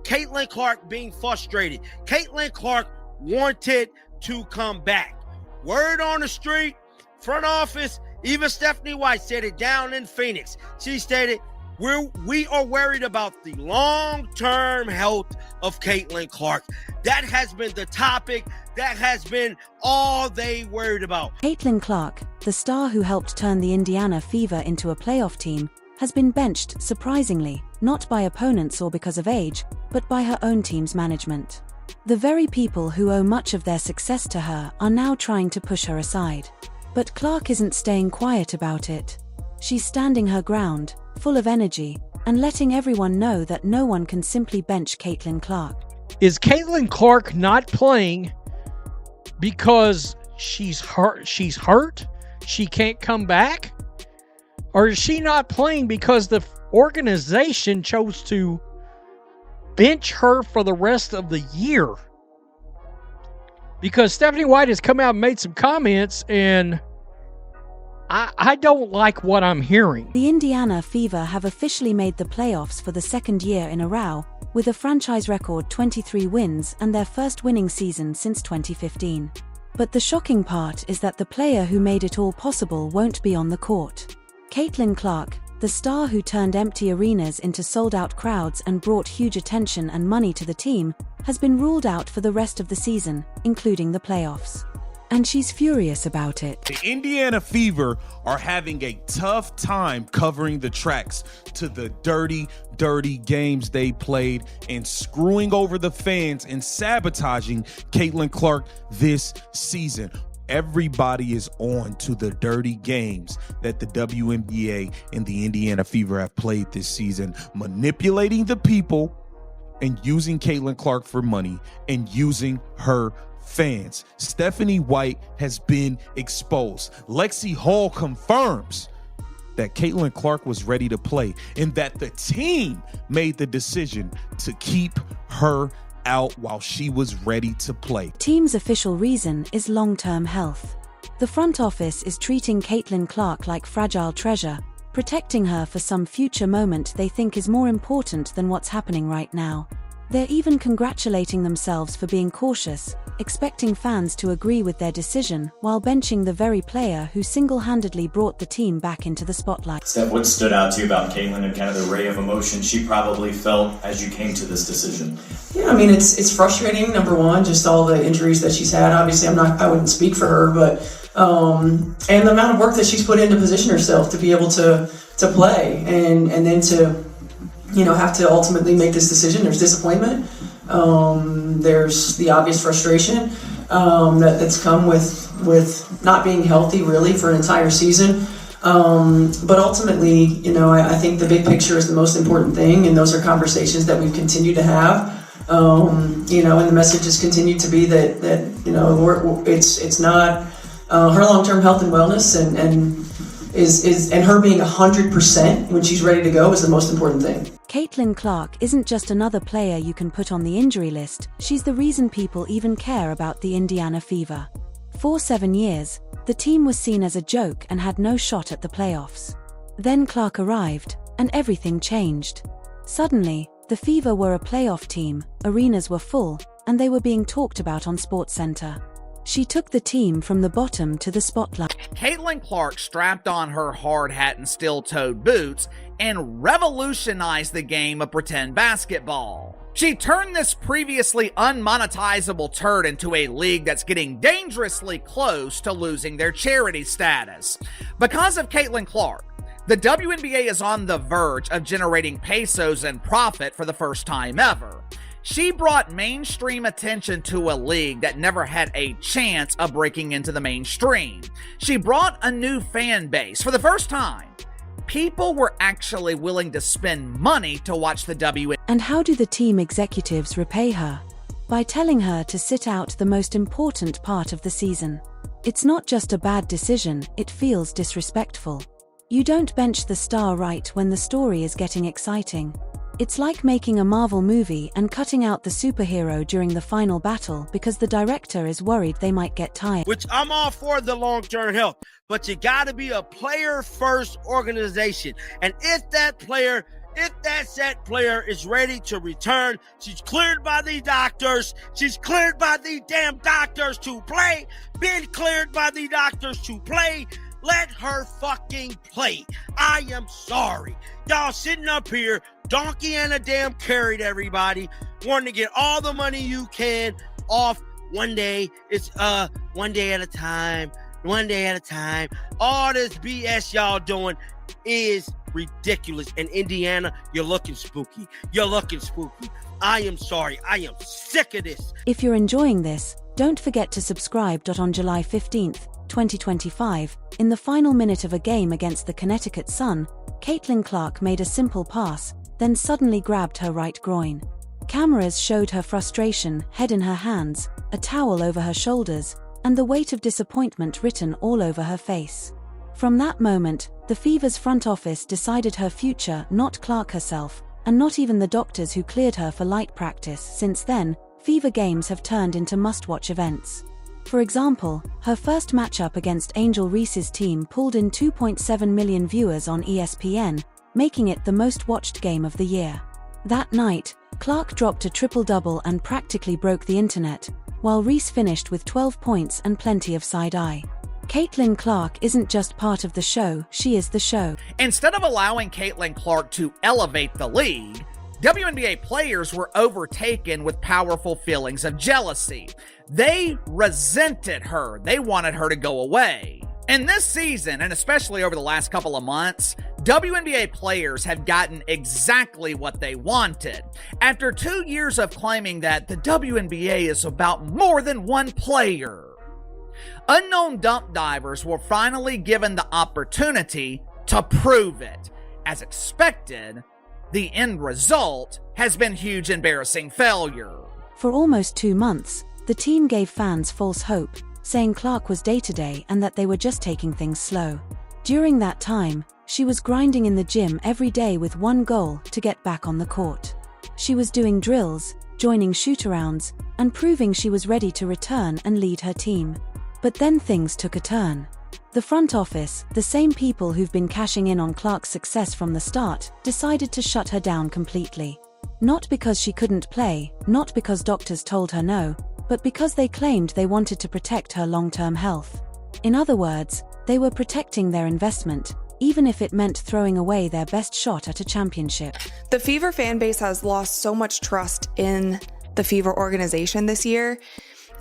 Caitlin Clark being frustrated. Caitlin Clark wanted to come back. Word on the street, front office, even Stephanie White said it down in Phoenix. She stated, we are worried about the long-term health of Caitlin Clark. That has been the topic. That has been all they worried about. Caitlin Clark, the star who helped turn the Indiana Fever into a playoff team, has been benched, surprisingly, not by opponents or because of age, but by her own team's management. The very people who owe much of their success to her are now trying to push her aside. But Clark isn't staying quiet about it. She's standing her ground, full of energy, and letting everyone know that no one can simply bench Caitlin Clark. Is Caitlin Clark not playing because she's hurt? She can't come back? Or is she not playing because the organization chose to bench her for the rest of the year? Because Stephanie White has come out and made some comments, and I don't like what I'm hearing. The Indiana Fever have officially made the playoffs for the second year in a row, with a franchise record 23 wins and their first winning season since 2015. But the shocking part is that the player who made it all possible won't be on the court. Caitlin Clark, the star who turned empty arenas into sold-out crowds and brought huge attention and money to the team, has been ruled out for the rest of the season, including the playoffs. And she's furious about it. The Indiana Fever are having a tough time covering the tracks to the dirty games they played and screwing over the fans and sabotaging Caitlin Clark this season. Everybody is on to the dirty games that the WNBA and the Indiana Fever have played this season, manipulating the people and using Caitlin Clark for money and using her fans. Stephanie White has been exposed. Lexi Hall confirms that Caitlin Clark was ready to play and that the team made the decision to keep her out while she was ready to play. Team's official reason is long-term health. The front office is treating Caitlin Clark like fragile treasure, protecting her for some future moment they think is more important than what's happening right now. They're even congratulating themselves for being cautious, expecting fans to agree with their decision while benching the very player who single-handedly brought the team back into the spotlight. Steph, what stood out to you about Caitlin and kind of the array of emotion she probably felt as you came to this decision? Yeah, I mean, it's frustrating, number one, just all the injuries that she's had. Obviously, I wouldn't speak for her, but and the amount of work that she's put in to position herself to be able to play and then to have to ultimately make this decision. There's disappointment. There's the obvious frustration that's come with not being healthy really for an entire season. But ultimately, I think the big picture is the most important thing, and those are conversations that we've continued to have. And the message has continued to be that it's not her long-term health and wellness and her being 100% when she's ready to go is the most important thing. Caitlin Clark isn't just another player you can put on the injury list, she's the reason people even care about the Indiana Fever. For 7 years, the team was seen as a joke and had no shot at the playoffs. Then Clark arrived, and everything changed. Suddenly, the Fever were a playoff team, arenas were full, and they were being talked about on SportsCenter. She took the team from the bottom to the spotlight. Caitlin Clark strapped on her hard hat and steel-toed boots and revolutionized the game of pretend basketball. She turned this previously unmonetizable turd into a league that's getting dangerously close to losing their charity status. Because of Caitlin Clark, the WNBA is on the verge of generating pesos and profit for the first time ever. She brought mainstream attention to a league that never had a chance of breaking into the mainstream. She brought a new fan base. For the first time, people were actually willing to spend money to watch the WNBA. And how do the team executives repay her? By telling her to sit out the most important part of the season. It's not just a bad decision, it feels disrespectful. You don't bench the star right when the story is getting exciting. It's like making a Marvel movie and cutting out the superhero during the final battle because the director is worried they might get tired. Which I'm all for the long-term health, but you got to be a player-first organization. And if that player if that set player is ready to return. She's cleared by the doctors. She's cleared by the damn doctors to play. Been cleared by the doctors to play. Let her fucking play. I am sorry. Y'all sitting up here, donkey and a damn carried everybody, wanting to get all the money you can off one day. It's one day at a time, one day at a time. All this BS y'all doing is ridiculous. And Indiana, you're looking spooky. You're looking spooky. I am sorry. I am sick of this. If you're enjoying this, don't forget to subscribe. On July 15th, 2025, in the final minute of a game against the Connecticut Sun, Caitlin Clark made a simple pass, then suddenly grabbed her right groin. Cameras showed her frustration, head in her hands, a towel over her shoulders, and the weight of disappointment written all over her face. From that moment, the Fever's front office decided her future, not Clark herself, and not even the doctors who cleared her for light practice. Since then, Fever games have turned into must-watch events. For example, her first matchup against Angel Reese's team pulled in 2.7 million viewers on ESPN, making it the most-watched game of the year. That night, Clark dropped a triple-double and practically broke the internet, while Reese finished with 12 points and plenty of side-eye. Caitlin Clark isn't just part of the show, she is the show. Instead of allowing Caitlin Clark to elevate the league, WNBA players were overtaken with powerful feelings of jealousy. They resented her. They wanted her to go away. And this season, and especially over the last couple of months, WNBA players have gotten exactly what they wanted. After 2 years of claiming that the WNBA is about more than one player, unknown dump divers were finally given the opportunity to prove it. As expected, the end result has been huge, embarrassing failure. For almost 2 months, the team gave fans false hope, saying Clark was day-to-day and that they were just taking things slow. During that time, she was grinding in the gym every day with one goal: to get back on the court. She was doing drills, joining shoot-arounds, and proving she was ready to return and lead her team. But then things took a turn. The front office, the same people who've been cashing in on Clark's success from the start, decided to shut her down completely. Not because she couldn't play, not because doctors told her no, but because they claimed they wanted to protect her long-term health. In other words, they were protecting their investment, even if it meant throwing away their best shot at a championship. The Fever fan base has lost so much trust in the Fever organization this year.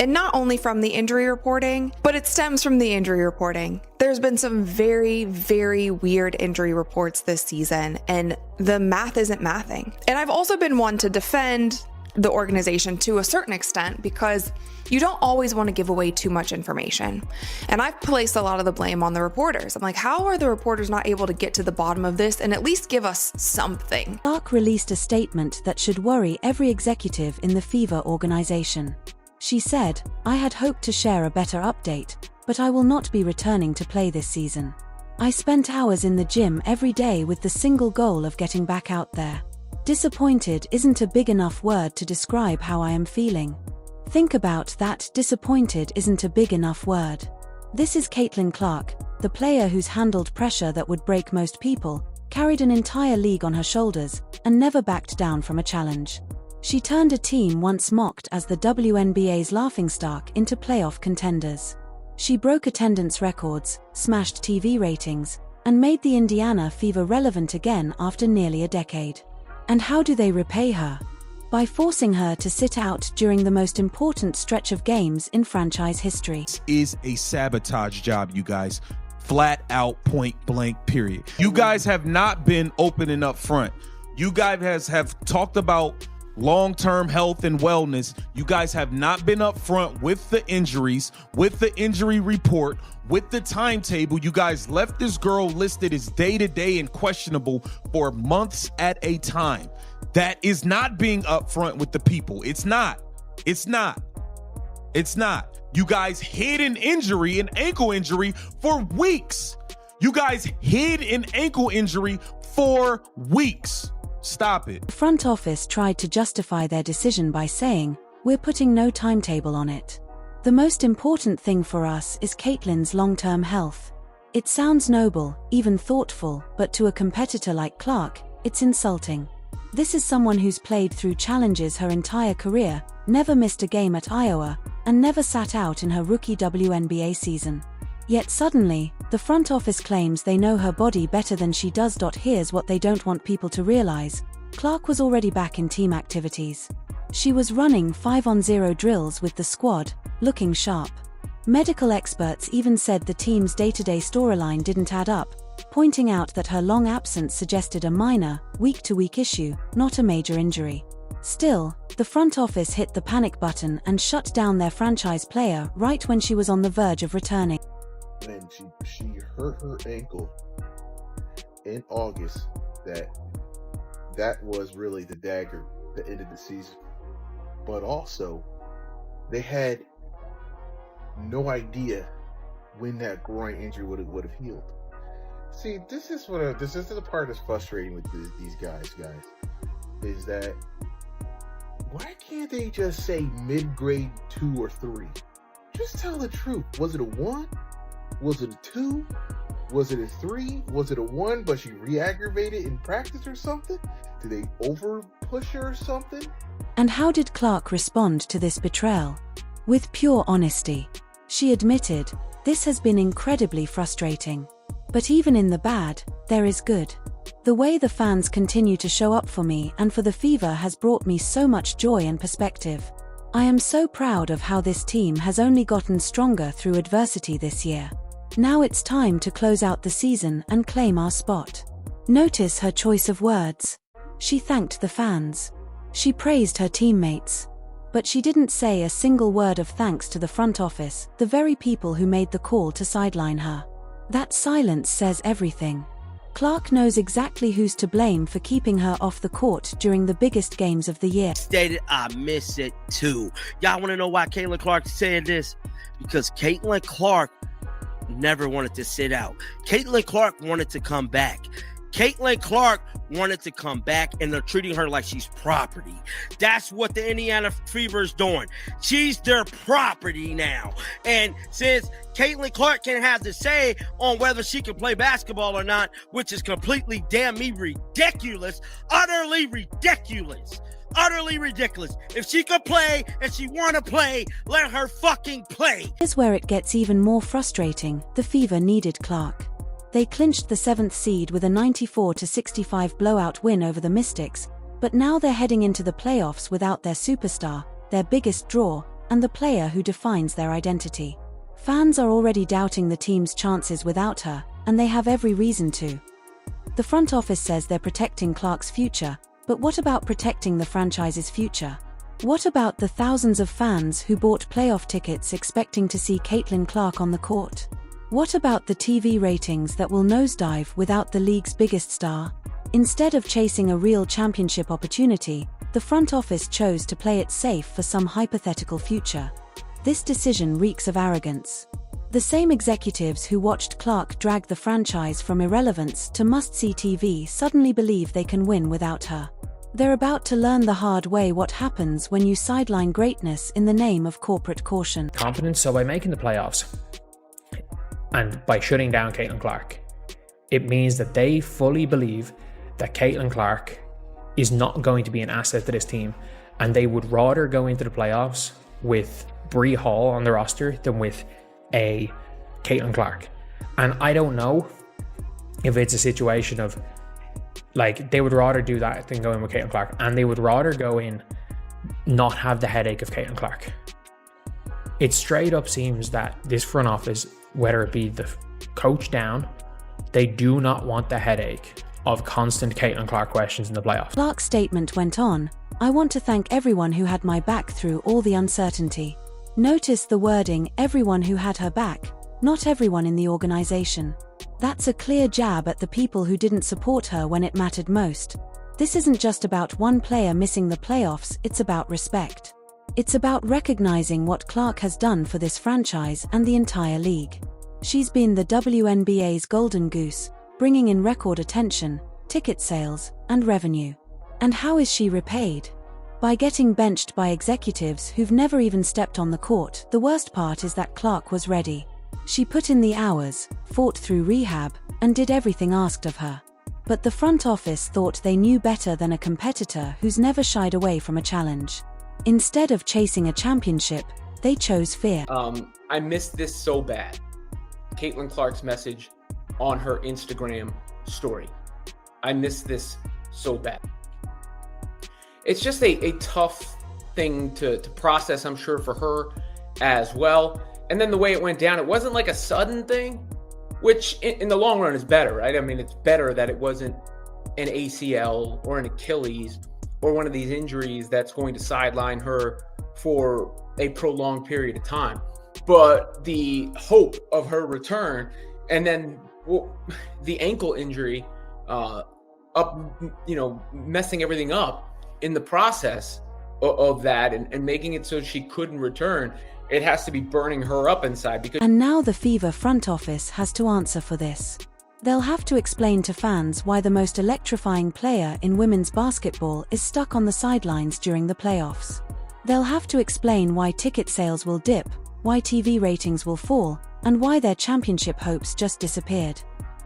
And not only from the injury reporting, but it stems from the injury reporting. There's been some very, very weird injury reports this season, and the math isn't mathing. And I've also been one to defend the organization to a certain extent because you don't always want to give away too much information. And I've placed a lot of the blame on the reporters. I'm like, how are the reporters not able to get to the bottom of this and at least give us something? Clark released a statement that should worry every executive in the Fever organization. She said, "I had hoped to share a better update, but I will not be returning to play this season. I spent hours in the gym every day with the single goal of getting back out there. Disappointed isn't a big enough word to describe how I am feeling. Think about that, disappointed isn't a big enough word." This is Caitlin Clark, the player who's handled pressure that would break most people, carried an entire league on her shoulders, and never backed down from a challenge. She turned a team once mocked as the WNBA's laughingstock into playoff contenders. She broke attendance records, smashed TV ratings, and made the Indiana Fever relevant again after nearly a decade. And how do they repay her? By forcing her to sit out during the most important stretch of games in franchise history. This is a sabotage job, you guys. Flat out, point blank, period. You guys have not been open and up front. You guys have talked about long-term health and wellness. You guys have not been up front with the injuries, with the injury report, with the timetable. You guys left this girl listed as day-to-day and questionable for months at a time. That is not being upfront with the people. It's not. You guys hid an injury, an ankle injury, for weeks. You guys hid an ankle injury for weeks. Stop it. The front office tried to justify their decision by saying, "We're putting no timetable on it. The most important thing for us is Caitlin's long-term health." It sounds noble, even thoughtful, but to a competitor like Clark, It's insulting. This is someone who's played through challenges her entire career, never missed a game at Iowa, and never sat out in her rookie WNBA season. Yet suddenly, the front office claims they know her body better than she does. Here's what they don't want people to realize. Clark was already back in team activities. She was running 5-on-0 drills with the squad, looking sharp. Medical experts even said the team's day-to-day storyline didn't add up, pointing out that her long absence suggested a minor, week-to-week issue, not a major injury. Still, the front office hit the panic button and shut down their franchise player right when she was on the verge of returning. When she hurt her ankle in August, that was really the dagger that ended the season. But also, they had no idea when that groin injury would have healed. See, this is the part that's frustrating with these guys, is that why can't they just say mid-grade 2 or 3? Just tell the truth. Was it a 1? Was it a 2? Was it a 3? Was it a 1 but she re-aggravated in practice or something? Did they over-push her or something? And how did Clark respond to this betrayal? With pure honesty. She admitted, "This has been incredibly frustrating. But even in the bad, there is good. The way the fans continue to show up for me and for the Fever has brought me so much joy and perspective. I am so proud of how this team has only gotten stronger through adversity this year. Now it's time to close out the season and claim our spot." Notice her choice of words. She thanked the fans. She praised her teammates. But she didn't say a single word of thanks to the front office, the very people who made the call to sideline her. That silence says everything. Clark knows exactly who's to blame for keeping her off the court during the biggest games of the year. Stated, I miss it too. Y'all want to know why Caitlin Clark said this? Because Caitlin Clark never wanted to sit out. Caitlin Clark wanted to come back. Caitlin Clark wanted to come back, and they're treating her like she's property. That's what the Indiana Fever is doing. She's their property now. And since Caitlin Clark can have the say on whether she can play basketball or not, which is completely damn me ridiculous, utterly ridiculous. Utterly ridiculous. If she could play and she want to play, let her fucking play. Here's where it gets even more frustrating. The Fever needed Clark. They clinched the 7th seed with a 94-65 blowout win over the Mystics, but now they're heading into the playoffs without their superstar, their biggest draw, and the player who defines their identity. Fans are already doubting the team's chances without her, and they have every reason to. The front office says they're protecting Clark's future, but what about protecting the franchise's future? What about the thousands of fans who bought playoff tickets expecting to see Caitlin Clark on the court? What about the TV ratings that will nosedive without the league's biggest star? Instead of chasing a real championship opportunity, the front office chose to play it safe for some hypothetical future. This decision reeks of arrogance. The same executives who watched Clark drag the franchise from irrelevance to must-see TV suddenly believe they can win without her. They're about to learn the hard way what happens when you sideline greatness in the name of corporate caution. Confidence, so by making the playoffs, and by shutting down Caitlin Clark, it means that they fully believe that Caitlin Clark is not going to be an asset to this team, and they would rather go into the playoffs with Bree Hall on the roster than with a Caitlin Clark. And I don't know if it's a situation of, like, they would rather do that than go in with Caitlin Clark, and they would rather go in not have the headache of Caitlin Clark. It straight up seems that this front office, whether it be the coach down, they do not want the headache of constant Caitlin Clark questions in the playoffs. Clark's statement went on, "I want to thank everyone who had my back through all the uncertainty." Notice the wording, everyone who had her back, not everyone in the organization. That's a clear jab at the people who didn't support her when it mattered most. This isn't just about one player missing the playoffs, it's about respect. It's about recognizing what Clark has done for this franchise and the entire league. She's been the WNBA's golden goose, bringing in record attention, ticket sales, and revenue. And how is she repaid? By getting benched by executives who've never even stepped on the court. The worst part is that Clark was ready. She put in the hours, fought through rehab, and did everything asked of her. But the front office thought they knew better than a competitor who's never shied away from a challenge. Instead of chasing a championship, they chose fear. I missed this so bad. Caitlin Clark's message on her Instagram story. I missed this so bad. It's just a tough thing to process, I'm sure, for her as well. And then the way it went down, it wasn't like a sudden thing, which in the long run is better, right? I mean, it's better that it wasn't an ACL or an Achilles or one of these injuries that's going to sideline her for a prolonged period of time. But the hope of her return, and then the ankle injury messing everything up in the process of that and making it so she couldn't return, it has to be burning her up inside. And now the Fever front office has to answer for this. They'll have to explain to fans why the most electrifying player in women's basketball is stuck on the sidelines during the playoffs. They'll have to explain why ticket sales will dip, why TV ratings will fall, and why their championship hopes just disappeared.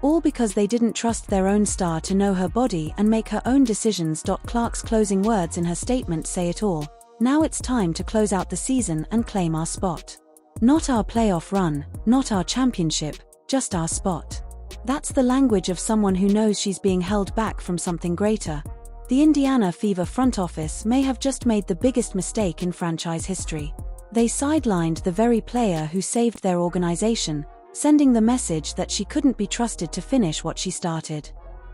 All because they didn't trust their own star to know her body and make her own decisions. Clark's closing words in her statement say it all. Now it's time to close out the season and claim our spot. Not our playoff run, not our championship, just our spot. That's the language of someone who knows she's being held back from something greater. The Indiana Fever front office may have just made the biggest mistake in franchise history. They sidelined the very player who saved their organization, sending the message that she couldn't be trusted to finish what she started.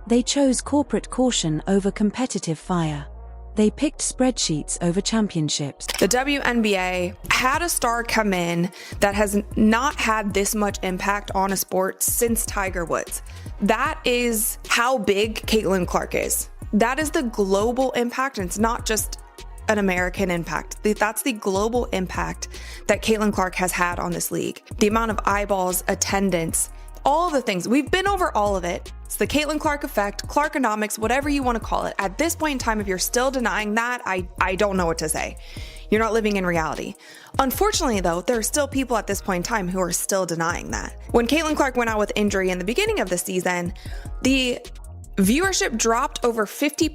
They chose corporate caution over competitive fire. They picked spreadsheets over championships. The WNBA had a star come in that has not had this much impact on a sport since Tiger Woods. That is how big Caitlin Clark is. That is the global impact, and it's not just an American impact. That's the global impact that Caitlin Clark has had on this league. The amount of eyeballs, attendance, all the things. We've been over all of it. It's the Caitlin Clark effect, Clarkonomics, whatever you want to call it. At this point in time, if you're still denying that, I don't know what to say. You're not living in reality. Unfortunately, though, there are still people at this point in time who are still denying that. When Caitlin Clark went out with injury in the beginning of the season, the viewership dropped over 50%.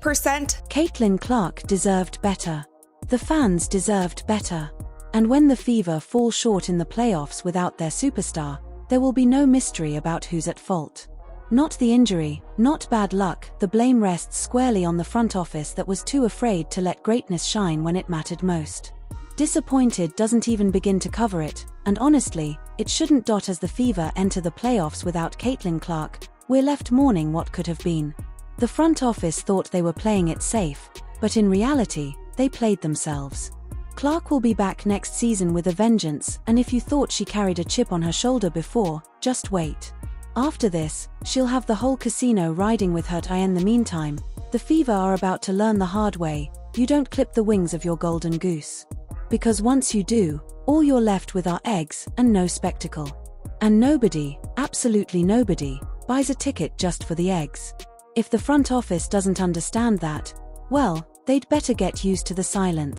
Caitlin Clark deserved better. The fans deserved better. And when the Fever fall short in the playoffs without their superstar, there will be no mystery about who's at fault. Not the injury, not bad luck, the blame rests squarely on the front office that was too afraid to let greatness shine when it mattered most. Disappointed doesn't even begin to cover it, and honestly, it shouldn't. As the Fever enter the playoffs without Caitlin Clark, we're left mourning what could have been. The front office thought they were playing it safe, but in reality, they played themselves. Clark will be back next season with a vengeance, and if you thought she carried a chip on her shoulder before, just wait. After this, she'll have the whole casino riding with her. In the meantime, the Fever are about to learn the hard way: you don't clip the wings of your golden goose. Because once you do, all you're left with are eggs and no spectacle. And nobody, absolutely nobody, buys a ticket just for the eggs. If the front office doesn't understand that, well, they'd better get used to the silence.